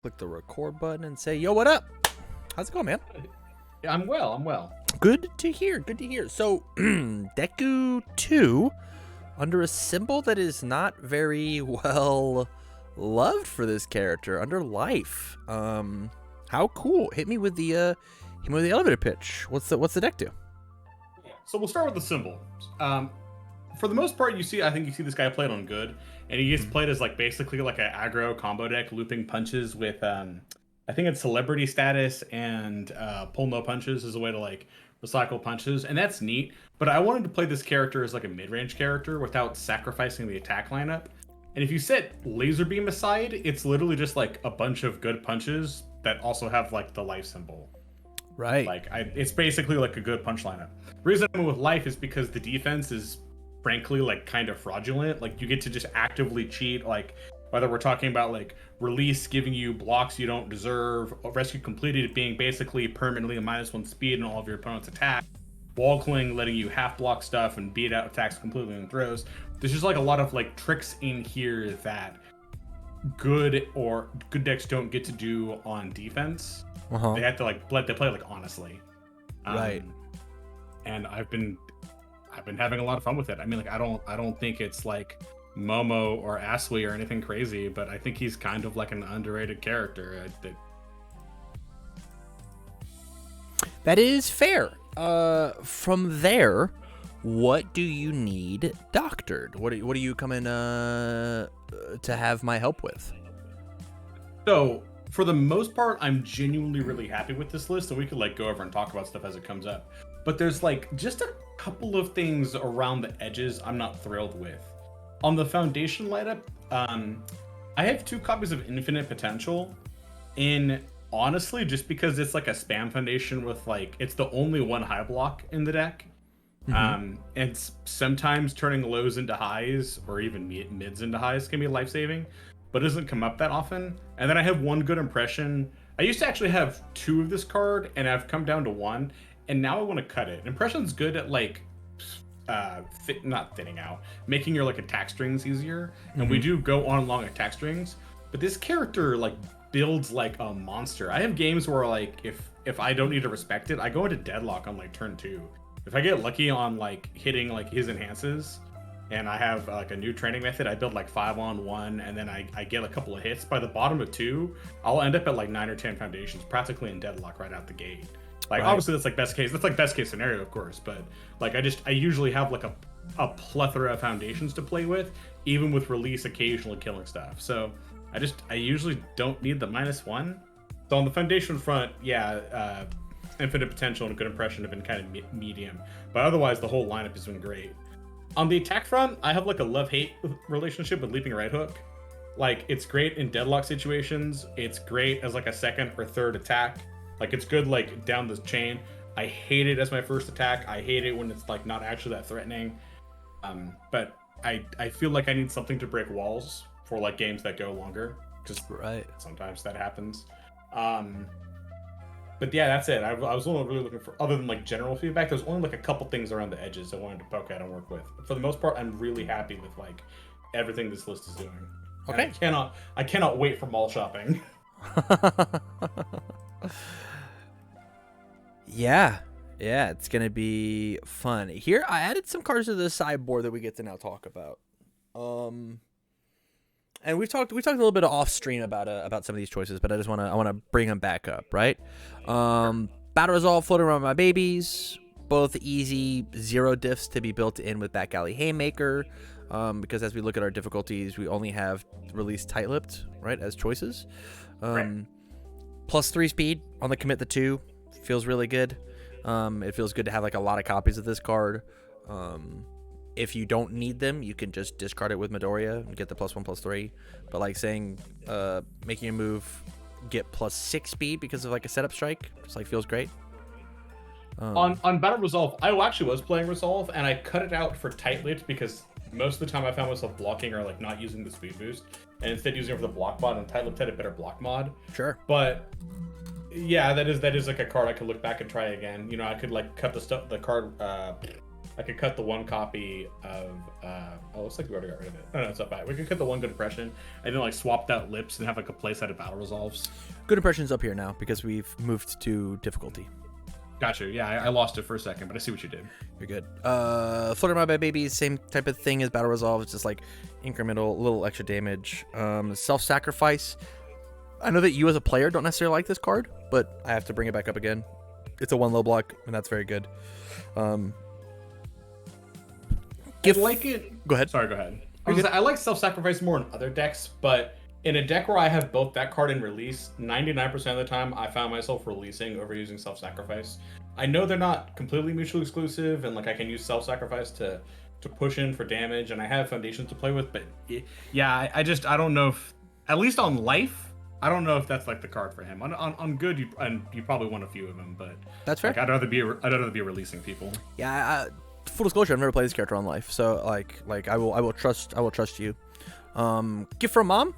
click the record button and say, yo, what up? How's it going, man? Yeah, I'm well. I'm well. Good to hear. Good to hear. So, Deku 2, under a symbol that is not very well loved for this character, under life. How cool. Hit me with the elevator pitch. What's the deck do? So we'll start with the symbol. For the most part, I think you see this guy played on good, and he gets played as basically like an aggro combo deck, looping punches with I think it's celebrity status and pull no punches is a way to recycle punches, and that's neat. But I wanted to play this character as like a mid-range character without sacrificing the attack lineup. And if you set laser beam aside, it's literally just like a bunch of good punches that also have like the life symbol. Right. It's basically like a good punch lineup. The reason I went with life is because the defense is frankly kind of fraudulent. Like you get to just actively cheat, whether we're talking about release giving you blocks you don't deserve, rescue completed being basically permanently a -1 speed in all of your opponent's attacks, wall cling letting you half block stuff and beat out attacks completely in throws. There's just a lot of tricks in here that good decks don't get to do on defense. They have to play honestly. Right. And I've been having a lot of fun with it. I mean, I don't think it's like Momo or Asui or anything crazy, but I think he's kind of like an underrated character. That is fair. From there, what do you need doctored? What are you coming to have my help with? So, for the most part, I'm genuinely really happy with this list, and we could go over and talk about stuff as it comes up. But there's just a couple of things around the edges I'm not thrilled with. On the foundation lineup, I have 2 copies of Infinite Potential, in honestly just because it's a spam foundation with it's the only one high block in the deck. And sometimes turning lows into highs or even mids into highs can be life-saving, but it doesn't come up that often. And then I have 1 good impression. I used to actually have 2 of this card, and I've come down to 1, and now I want to cut it. Impression's good at not thinning out, making your attack strings easier, and we do go on long attack strings. But this character builds like a monster. I have games where if I don't need to respect it, I go into deadlock on turn 2. If I get lucky on hitting his enhances, and I have a new training method, I build 5-on-1, and then I get a couple of hits. By the bottom of 2, I'll end up at 9 or 10 foundations, practically in deadlock right out the gate. Right. Obviously that's best case. That's best case scenario, of course. But I usually have a plethora of foundations to play with, even with release occasionally killing stuff. So I usually don't need the -1. So on the foundation front, yeah, Infinite Potential and Good Impression have been kind of medium. But otherwise, the whole lineup has been great. On the attack front, I have a love-hate relationship with Leaping Right Hook. It's great in deadlock situations. It's great as a second or third attack. It's good down the chain. I hate it as my first attack. I hate it when it's not actually that threatening. But I feel I need something to break walls for games that go longer, because sometimes that happens. But yeah, that's it. I was only really looking for, other than general feedback, there's only a couple things around the edges I wanted to poke at and work with. But for the most part, I'm really happy with everything this list is doing. Okay. And I cannot wait for mall shopping. Yeah, it's gonna be fun. Here, I added some cards to the sideboard that we get to now talk about. And we talked a little bit off stream about some of these choices, but I wanna bring them back up, right? Battle Resolve, Floating Around My Babies, both easy 0 diffs to be built in with Back Alley Haymaker. Because as we look at our difficulties, we only have release Tight-Lipped, right, as choices. Right. +3 speed on the commit the 2 feels really good. It feels good to have a lot of copies of this card. If you don't need them, you can just discard it with Midoriya and get the +1/+3. But saying making a move get +6 speed because of a setup strike just feels great. On Battle Resolve, I actually was playing Resolve, and I cut it out for Tight-Lipped because most of the time I found myself blocking or not using the speed boost, and instead using it for the block mod, and Tight-Lipped had a better block mod. Sure. But yeah, that is a card I could look back and try again. I could cut the card I could cut the one copy of looks like we already got rid of it. No, it's not bad. We can cut the one good impression and then like swap out lips and have like a playset of battle resolves. Good impression's up here now because we've moved to difficulty. Gotcha. Yeah, I lost it for a second, but I see what you did. You're good. Flutter My Baby, same type of thing as battle resolve. It's just like incremental, little extra damage. Self-sacrifice. I know that you as a player don't necessarily like this card, but I have to bring it back up again. It's a 1 low block, and that's very good. I like it. Go ahead. Sorry, go ahead. I like self-sacrifice more in other decks, but in a deck where I have both that card and release, 99% of the time I found myself releasing over using self-sacrifice. I know they're not completely mutually exclusive, and like I can use self-sacrifice to push in for damage, and I have foundations to play with, but yeah, I don't know if, at least on life, I don't know if that's like the card for him. On good, you probably want a few of them, but that's fair. Like, I'd rather be releasing people. Yeah, full disclosure, I've never played this character on life, so like I will trust you. Gift from Mom.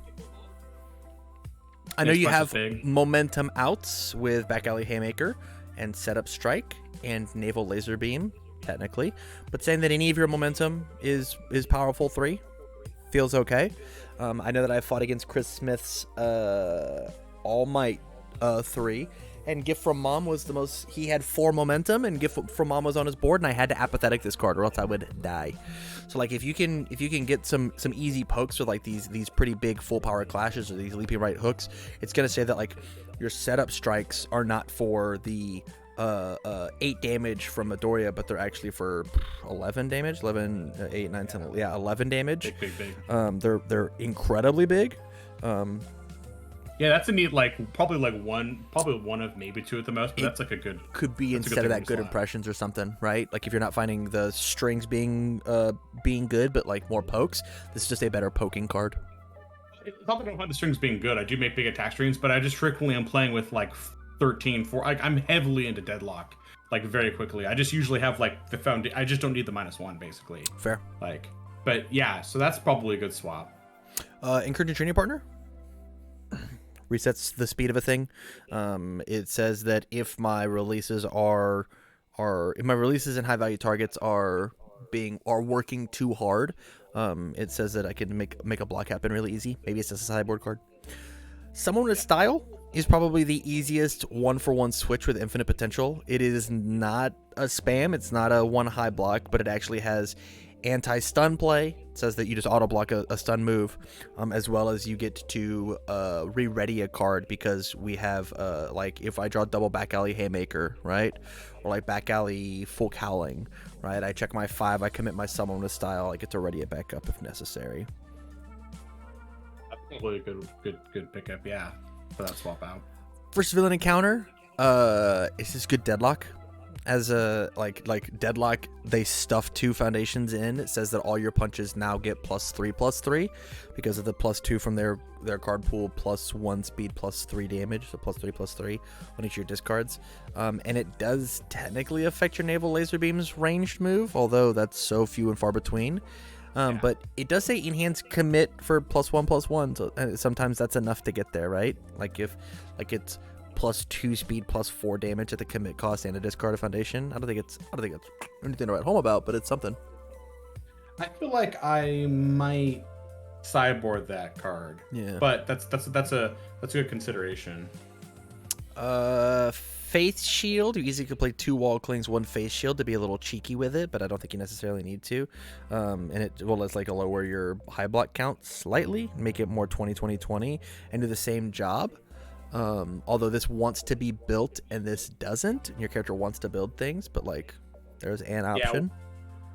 I know you have momentum outs with Back Alley Haymaker and Setup Strike and Naval Laser Beam, technically, but saying that any of your momentum is powerful 3 feels okay. I know that I fought against Chris Smith's All Might 3, and Gift from Mom was the most. He had 4 momentum, and Gift from Mom was on his board, and I had to apathetic this card, or else I would die. So like if you can get some easy pokes with like these pretty big full power clashes or these leaping right hooks, it's gonna say that like your setup strikes are not for the 8 damage from Midoriya, but they're actually for 11 damage, 11, 8, 9, 10, yeah, 11 damage. Big. They're incredibly big. Yeah, that's a neat, like, probably one of maybe 2 at the most, but that's like a good... Could be instead of that good impressions or something, right? Like if you're not finding the strings being good, but like more pokes, this is just a better poking card. It's not that I don't find the strings being good. I do make big attack strings, but I just frequently am playing with like 13, 4. I'm heavily into Deadlock, like very quickly. I just usually have like the foundation. I just don't need the -1 basically. Fair. Like, but yeah, so that's probably a good swap. Encouraging training partner resets the speed of a thing. It says that if my releases and high value targets are working too hard, it says that I can make a block happen really easy. Maybe it's just a sideboard card. Someone with style is probably the easiest 1-for-1 switch with infinite potential. It is not a spam. It's not a 1 high block, but it actually has anti-stun play. It says that you just auto block a stun move, as well as you get to re-ready a card because we have like if I draw double Back Alley Haymaker, right, or like Back Alley Full Howling, right, I check my 5, I commit my Someone with Style, I get to ready it back up if necessary. That's probably a good pickup, yeah, for that swap out. First villain encounter, it's just good Deadlock. As a like Deadlock, they stuff 2 foundations in. It says that all your punches now get +3/+3 because of the +2 from their card pool, +1 speed, +3 damage, so +3/+3 on each of your discards. And it does technically affect your Naval Laser Beam's ranged move, although that's so few and far between. But it does say enhance commit for +1/+1, so sometimes that's enough to get there, right? Like if it's +2 speed, +4 damage at the commit cost and a discard of foundation. I don't think it's anything to write home about, but it's something. I feel like I might sideboard that card. Yeah. But that's a good consideration. Faith Shield. You easily could play 2 Wall Clings, 1 Faith Shield to be a little cheeky with it, but I don't think you necessarily need to. And it will like lower your high block count slightly, make it more 20-20-20, and do the same job. Although this wants to be built and this doesn't, and your character wants to build things, but like there's an option.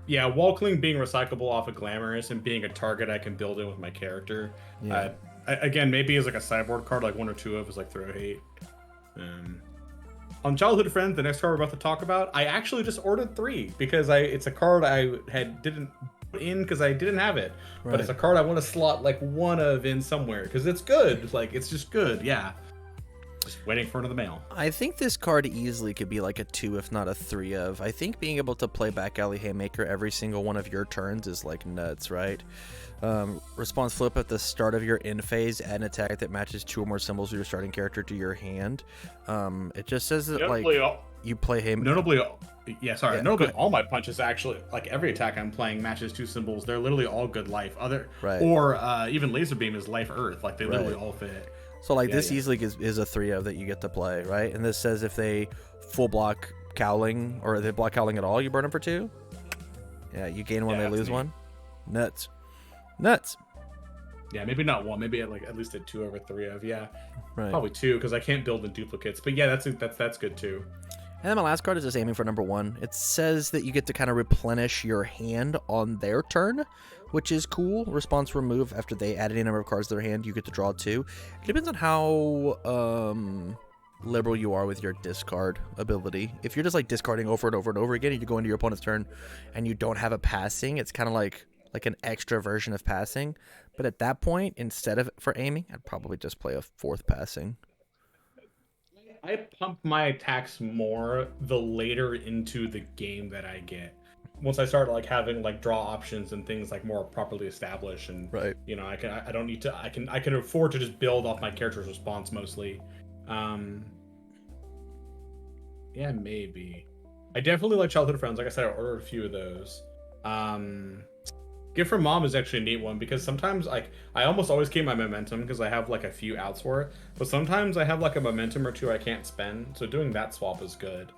Yeah, Walkling being recyclable off of Glamorous and being a target I can build in with my character. Yeah. Again, maybe as like a sideboard card, like 1 or 2 of is like Throw Hate. On Childhood Friends, the next card we're about to talk about, I actually just ordered 3 because it's a card I didn't put in because I didn't have it. Right. But it's a card I want to slot like 1 of in somewhere because it's good. Like it's just good, yeah. Just waiting for it in the mail. I think this card easily could be like a 2, if not a 3 of. I think being able to play Back Alley Haymaker every single one of your turns is like nuts, right? Response flip at the start of your end phase, add an attack that matches 2 or more symbols of your starting character to your hand. It just says that you play Haymaker. Notably, Yeah, all my punches actually, like every attack I'm playing matches 2 symbols. They're literally all good life. Right. Or even Laser Beam is life earth. Like they literally all fit. So like this easily is a 3 of that you get to play, right? And this says if they full block Cowling or they block Cowling at all, you burn them for 2. Yeah, you gain 1, they lose 1. Nuts. Yeah, maybe not 1, maybe at least a 2 over 3 of. Yeah, right. Probably 2 because I can't build in duplicates. But yeah, that's good too. And then my last card is just aiming for number 1. It says that you get to kind of replenish your hand on their turn, which is cool. Response remove after they add any number of cards to their hand, you get to draw 2. It depends on how liberal you are with your discard ability. If you're just like discarding over and over and over again, and you go into your opponent's turn and you don't have a passing, it's kind of like an extra version of passing. But at that point, instead of for aiming, I'd probably just play a 4th passing. I pump my attacks more the later into the game that I get. Once I start like having like draw options and things like more properly established, and you know, I don't need to, I can afford to just build off my character's response mostly. Yeah, maybe. I definitely like Childhood Friends. Like I said, I ordered a few of those. Gift from Mom is actually a neat one because sometimes like I almost always keep my momentum because I have like a few outs for it, but sometimes I have like a momentum or 2 I can't spend, so doing that swap is good.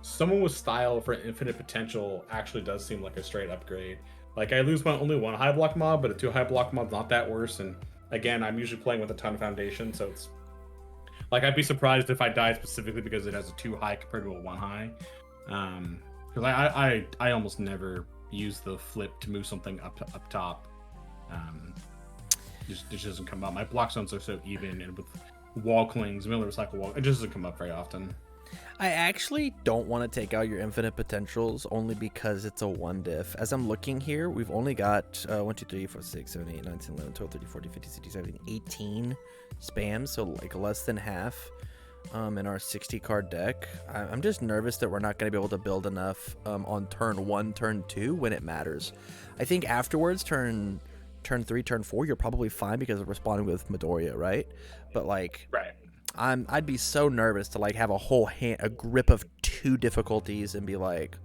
Someone with style for infinite potential actually does seem like a straight upgrade. Like I lose only 1 high block mob, but a 2 high block mob's not that worse, and again, I'm usually playing with a ton of foundation, so it's like I'd be surprised if I die specifically because it has a 2 high compared to a 1 high. Because I almost never use the flip to move something up top. Just doesn't come up. My block zones are so even, and with wall clings, Miller Recycle wall, it just doesn't come up very often. I actually don't want to take out your infinite potentials only because it's a 1 diff. As I'm looking here, we've only got 1, 2, 3, 4, 6, 7, 8, 9, 10, 11, 12, 13, 14, 15, 16, 17, 18 spams, so like less than half in our 60 card deck. I'm just nervous that we're not going to be able to build enough on turn 1, turn 2 when it matters. I think afterwards, turn 3, turn 4, you're probably fine because of responding with Midoriya, right? But like, I'd be so nervous to like have a grip of 2 difficulties and be like,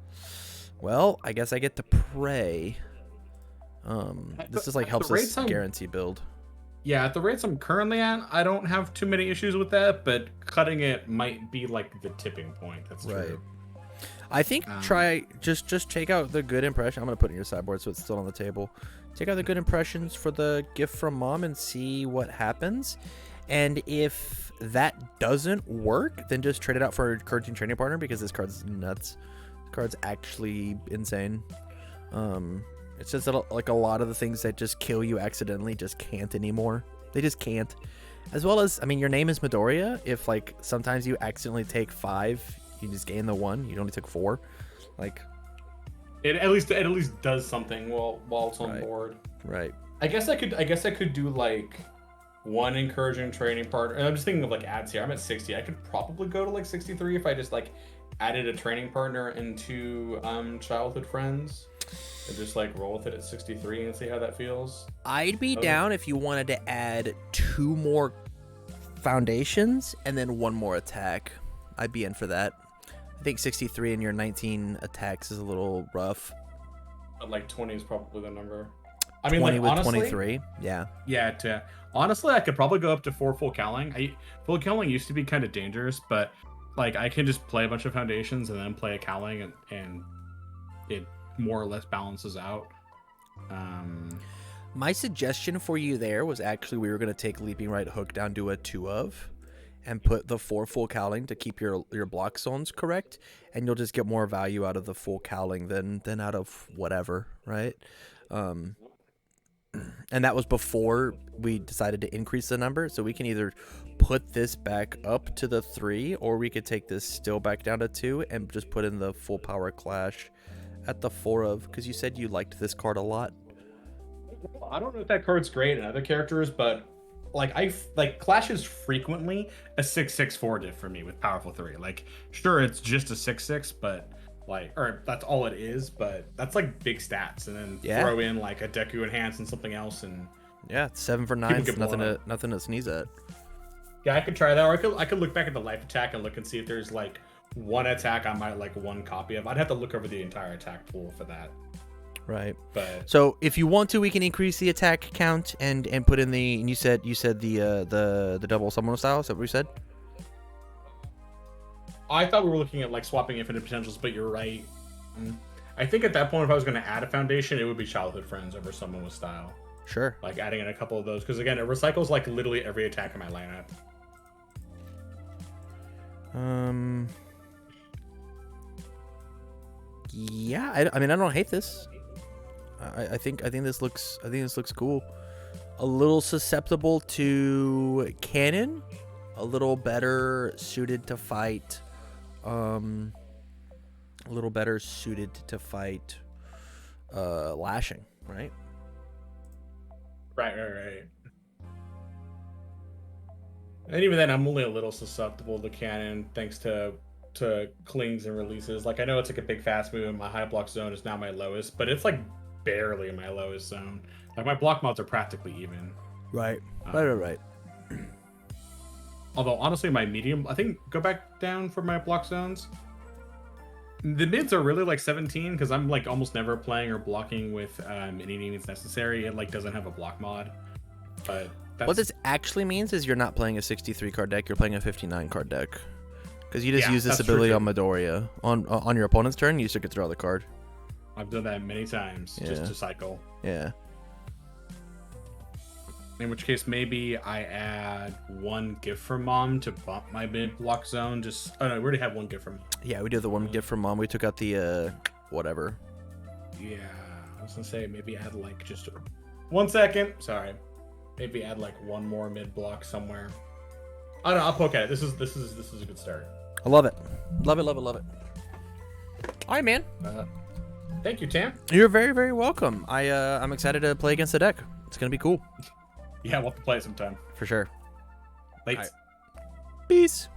well, I guess I get to pray. This just like helps us guarantee build. Yeah, at the rates I'm currently at, I don't have too many issues with that, but cutting it might be like the tipping point. That's true. I think try just take out the good impression. I'm gonna put it in your sideboard so it's still on the table. Take out the good impressions for the gift from Mom and see what happens. And if that doesn't work, then just trade it out for a encouraging training partner because this card's nuts. This card's actually insane. It's just that like a lot of the things that just kill you accidentally just can't anymore. They just can't. As well as, I mean, your name is Midoriya. If like sometimes you accidentally take 5, you just gain the 1. You only took 4. Like it at least does something while it's on board. Right. I guess I could do like 1 encouraging training partner. And I'm just thinking of like ads here. I'm at 60. I could probably go to like 63 if I just like added a training partner into Childhood Friends. And just like roll with it at 63 and see how that feels. I'd be down if you wanted to add 2 more foundations and then 1 more attack. I'd be in for that. I think 63 in your 19 attacks is a little rough. But like 20 is probably the number. I mean, 20 like, with honestly, 23. Yeah. Yeah. Honestly, I could probably go up to 4 full cowling. Full cowling used to be kind of dangerous, but like I can just play a bunch of foundations and then play a cowling and it more or less balances out. My suggestion for you there was actually we were going to take Leaping Right Hook down to a 2 of and put the 4 full cowling to keep your block zones correct, and you'll just get more value out of the full cowling than out of whatever, right? And that was before we decided to increase the number, so we can either put this back up to the 3 or we could take this still back down to 2 and just put in the full power clash at the 4 of, because you said you liked this card a lot. I don't know if that card's great in other characters, but like clashes frequently a 6/6/4 diff for me with powerful 3. Like, sure, it's just a 6/6, but like, or that's all it is, but that's like big stats, and then throw in like a Deku enhance and something else, and yeah, it's 7 for 9. Nothing to sneeze at. Yeah, I could try that, or I could look back at the life attack and look and see if there's like one attack I might like one copy of. I'd have to look over the entire attack pool for that. Right. But so if you want to, we can increase the attack count and put in the. And you said the double summon style. Is that what we said? I thought we were looking at like swapping infinite potentials, but you're right. I think at that point, if I was going to add a foundation, it would be childhood friends over someone with style. Sure. Like adding in a couple of those, because again, it recycles like literally every attack in my lineup. Yeah. I mean, I don't hate this. I think this looks cool. A little susceptible to cannon. A little better suited to fight. A little better suited to fight. Lashing, right? Right. And even then, I'm only a little susceptible to cannon, thanks to clings and releases. Like, I know it's like a big fast move, and my high block zone is now my lowest, but it's like barely my lowest zone. Like, my block mods are practically even. Right. Right. Although, honestly, my medium, I think, go back down for my block zones. The mids are really like 17, because I'm like almost never playing or blocking with any needs necessary. It like doesn't have a block mod. But what this actually means is you're not playing a 63 card deck, you're playing a 59 card deck. Because you just use this ability on Midoriya. On your opponent's turn, you still get to draw the card. I've done that many times, just to cycle. Yeah. In which case, maybe I add one gift from mom to bump my mid block zone. Oh no, we already have one gift from mom. Yeah, we do the one gift from mom. We took out the whatever. Yeah, I was gonna say maybe add like just 1 second. Sorry, maybe add like one more mid block somewhere. I don't know. I'll poke at it. This is a good start. I love it. Love it. All right, man. Thank you, Tam. You're very, very welcome. I'm excited to play against the deck. It's gonna be cool. Yeah, we'll have to play it sometime. For sure. Late. Right. Peace.